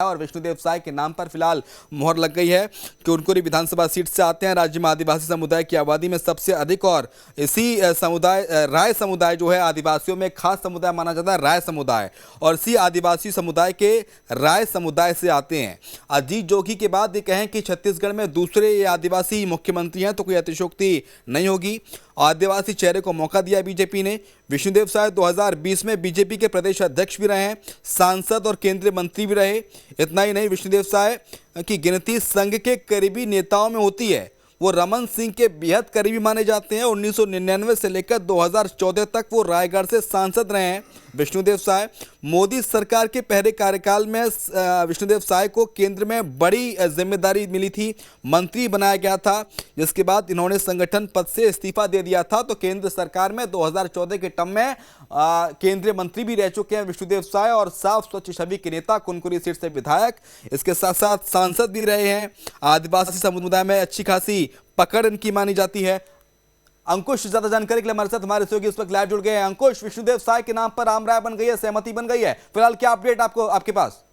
और विष्णुदेव साय के नाम पर फिलहाल मोहर लग गई है कि उनकोरी विधानसभा सीट से आते हैं। राज्य में आदिवासी समुदाय की आबादी में सबसे अधिक और इसी समुदाय राय समुदाय जो है आदिवासियों में खास समुदाय माना जाता है राय समुदाय, और इसी आदिवासी समुदाय के राय समुदाय से आते हैं। अजीत जोगी के बाद ये कहें कि छत्तीसगढ़ में दूसरे ये आदिवासी मुख्यमंत्री हैं तो कोई अतिशयोक्ति नहीं होगी। आदिवासी चेहरे को मौका दिया बीजेपी ने। विष्णुदेव साय 2020 में बीजेपी के प्रदेश अध्यक्ष भी रहे हैं, सांसद और केंद्रीय मंत्री भी रहे। इतना ही नहीं, विष्णुदेव साय की गिनती संघ के करीबी नेताओं में होती है। वो रमन सिंह के बेहद करीबी माने जाते हैं। 1999 से लेकर 2014 तक वो रायगढ़ से सांसद रहे हैं विष्णुदेव साय। मोदी सरकार के पहले कार्यकाल में विष्णुदेव साय को केंद्र में बड़ी जिम्मेदारी मिली थी, मंत्री बनाया गया था, जिसके बाद इन्होंने संगठन पद से इस्तीफा दे दिया था। तो केंद्र सरकार में 2014 के टर्म में केंद्रीय मंत्री भी रह चुके हैं विष्णुदेव साय और साफ स्वच्छ छवि के नेता, कुनकुरी सीट से विधायक, इसके साथ साथ सांसद भी रहे हैं। आदिवासी समुदाय में अच्छी खासी पकड़ इनकी मानी जाती है। अंकुश ज्यादा जानकारी के लिए हमारे साथ हमारे सहयोगी इस वक्त लाइव जुड़ गए हैं। अंकुश, विष्णुदेव साय के नाम पर आम राय बन गई है, सहमति बन गई है, फिलहाल क्या अपडेट आपके पास?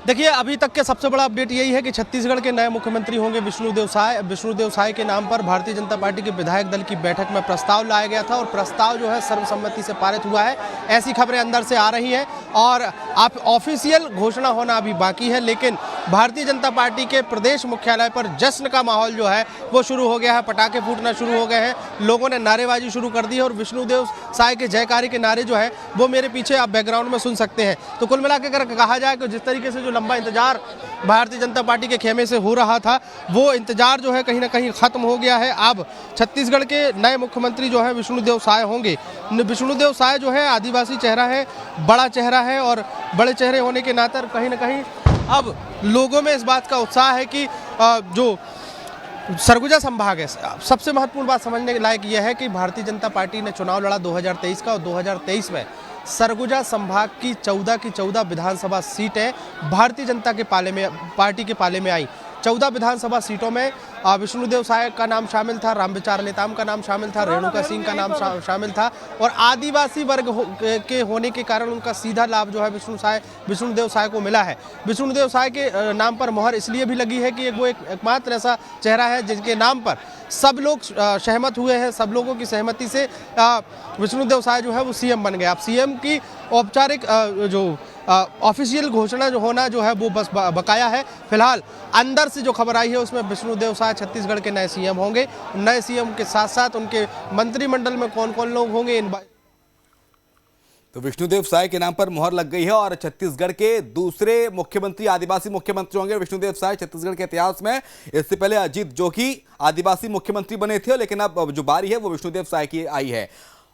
देखिए, अभी तक के सबसे बड़ा अपडेट यही है कि छत्तीसगढ़ के नए मुख्यमंत्री होंगे विष्णुदेव साय। विष्णुदेव साय के नाम पर भारतीय जनता पार्टी के विधायक दल की बैठक में प्रस्ताव लाया गया था और प्रस्ताव जो है सर्वसम्मति से पारित हुआ है, ऐसी खबरें अंदर से आ रही हैं। और आप ऑफिशियल घोषणा होना अभी बाकी है, लेकिन भारतीय जनता पार्टी के प्रदेश मुख्यालय पर जश्न का माहौल जो है वो शुरू हो गया है। पटाखे फूटना शुरू हो गए हैं, लोगों ने नारेबाजी शुरू कर दी है और विष्णुदेव साय के जयकारी के नारे जो है वो मेरे पीछे आप बैकग्राउंड में सुन सकते हैं। तो कुल मिलाकर कहा जाए कि जिस तरीके से जो लंबा इंतजार भारतीय जनता पार्टी के खेमे से हो रहा था, वो इंतजार जो है कहीं ना कहीं खत्म हो गया है। अब छत्तीसगढ़ के नए मुख्यमंत्री जो है विष्णुदेव साय होंगे। विष्णुदेव साय जो है आदिवासी चेहरा है, बड़ा चेहरा है और बड़े चेहरे होने के नाते कहीं ना कहीं अब लोगों में इस बात का उत्साह है कि जो सरगुजा संभाग है, सबसे महत्वपूर्ण बात समझने के लायक यह है कि भारतीय जनता पार्टी ने चुनाव लड़ा 2023 का और 2023 में सरगुजा संभाग की 14 विधानसभा सीटें भारतीय जनता के पार्टी के पाले में आई। 14 विधानसभा सीटों में विष्णुदेव साय का नाम शामिल था, रामविचार नेताम का नाम शामिल था, रेणुका सिंह का नाम शामिल था और आदिवासी वर्ग के होने के कारण उनका सीधा लाभ जो है विष्णुदेव साय को मिला है। विष्णुदेव साय के नाम पर मोहर इसलिए भी लगी है कि वो एकमात्र ऐसा चेहरा है जिनके नाम पर सब लोग सहमत हुए हैं। सब लोगों की सहमति से विष्णुदेव साय जो है वो सीएम बन गए। अब सीएम की औपचारिक जो ऑफिशियल घोषणा जो होना जो है वो बस बकाया है। फिलहाल अंदर से जो खबर आई है उसमें विष्णुदेव साय छत्तीसगढ़ के नए सीएम होंगे। नए सीएम के साथ साथ उनके मंत्रिमंडल में कौन कौन लोग होंगे तो विष्णुदेव साय के नाम पर मोहर लग गई है और छत्तीसगढ़ के दूसरे मुख्यमंत्री आदिवासी मुख्यमंत्री होंगे विष्णुदेव साय। छत्तीसगढ़ के इतिहास में इससे पहले अजीत जोगी आदिवासी मुख्यमंत्री बने थे, लेकिन अब जो बारी है वो विष्णुदेव साय की आई है।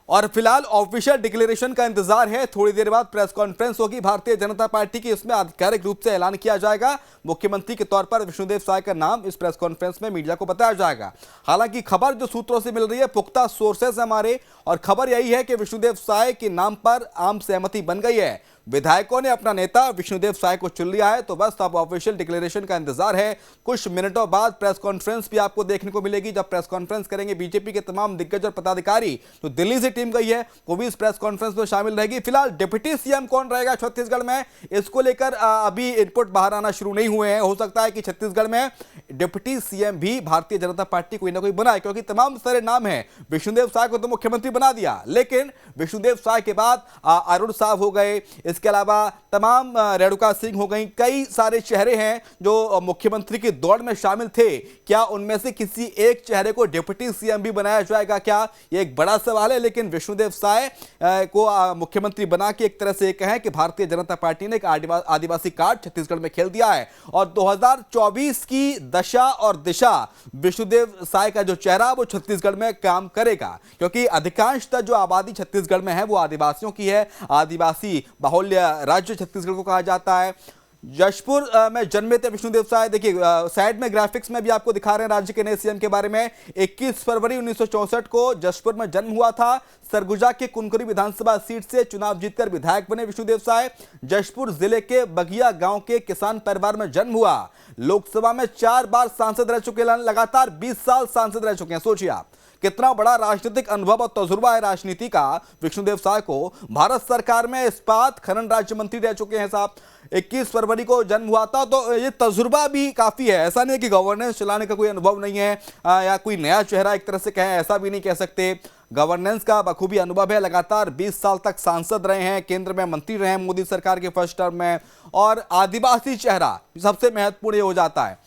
और फिलहाल ऑफिशियल डिक्लेरेशन का इंतजार है। थोड़ी देर बाद प्रेस कॉन्फ्रेंस होगी भारतीय जनता पार्टी की, इसमें आधिकारिक रूप से ऐलान किया जाएगा। मुख्यमंत्री के तौर पर विष्णुदेव साय का नाम इस प्रेस कॉन्फ्रेंस में मीडिया को बताया जाएगा। हालांकि खबर जो सूत्रों से मिल रही है, पुख्ता सोर्सेस हमारे, और खबर यही है कि विष्णुदेव साय के नाम पर आम सहमति बन गई है। विधायकों ने अपना नेता विष्णुदेव साय को चुन लिया है। तो बस अब ऑफिशियल डिक्लेरेशन का इंतजार है। कुछ मिनटों बाद प्रेस कॉन्फ्रेंस भी आपको देखने को मिलेगी, जब प्रेस कॉन्फ्रेंस करेंगे बीजेपी के तमाम दिग्गज और पदाधिकारी। तो दिल्ली से टीम गई है, वो भी इस प्रेस कॉन्फ्रेंस में शामिल रहेगी। फिलहाल डिप्टी सीएम कौन रहेगा छत्तीसगढ़ में, इसको लेकर अभी इनपुट बाहर आना शुरू नहीं हुए हैं। हो सकता है कि छत्तीसगढ़ में डिप्टी सीएम भी भारतीय जनता पार्टी कोई ना कोई बनाए, क्योंकि तमाम सारे नाम हैं। विष्णुदेव साय को तो मुख्यमंत्री बना दिया, लेकिन विष्णुदेव साय के बाद अरुण साव हो गए, इसके अलावा तमाम रेणुका सिंह हो गई, कई सारे चेहरे हैं जो मुख्यमंत्री की दौड़ में शामिल थे। क्या उनमें से किसी एक चेहरे को डिप्टी सीएम भी बनाया जाएगा क्या, ये एक बड़ा सवाल है। लेकिन विष्णुदेव साय को मुख्यमंत्री बना के एक तरह से कहें कि भारतीय जनता पार्टी ने एक आदिवासी कार्ड छत्तीसगढ़ में खेल दिया है। और 2024 की दशा और दिशा विष्णुदेव साय का जो चेहरा वो छत्तीसगढ़ में काम करेगा, क्योंकि अधिकांशतः जो आबादी छत्तीसगढ़ में है वो आदिवासियों की है। आदिवासी बाहुल्य राज्य छत्तीसगढ़ को कहा जाता है। जशपुर में जन्मे थे विष्णुदेव साय। देखिए साइड में ग्राफिक्स में भी आपको दिखा रहे हैं राज्य के नए सीएम के बारे में। 21 फरवरी 1964 को जशपुर में जन्म हुआ था। सरगुजा के कुनकुरी विधानसभा सीट से चुनाव जीतकर विधायक बने विष्णुदेव साय। जशपुर जिले के बगिया गांव के किसान परिवार में जन्म हुआ। लोकसभा में 4 बार सांसद रह चुके, लगातार 20 साल सांसद रह चुके हैं। सोचिए आप, कितना बड़ा राजनीतिक अनुभव और तजुर्बा है राजनीति का विष्णुदेव साय को। भारत सरकार में इस्पात खनन राज्य मंत्री रह चुके हैं साहब। 21 फरवरी को जन्म हुआ था, तो ये तजुर्बा भी काफी है। ऐसा नहीं है कि गवर्नेंस चलाने का कोई अनुभव नहीं है या कोई नया चेहरा एक तरह से कहें, ऐसा भी नहीं कह सकते। गवर्नेंस का बखूबी अनुभव है। लगातार 20 साल तक सांसद रहे हैं, केंद्र में मंत्री रहे हैं मोदी सरकार के फर्स्ट टर्म में। और आदिवासी चेहरा सबसे महत्वपूर्ण ये हो जाता है।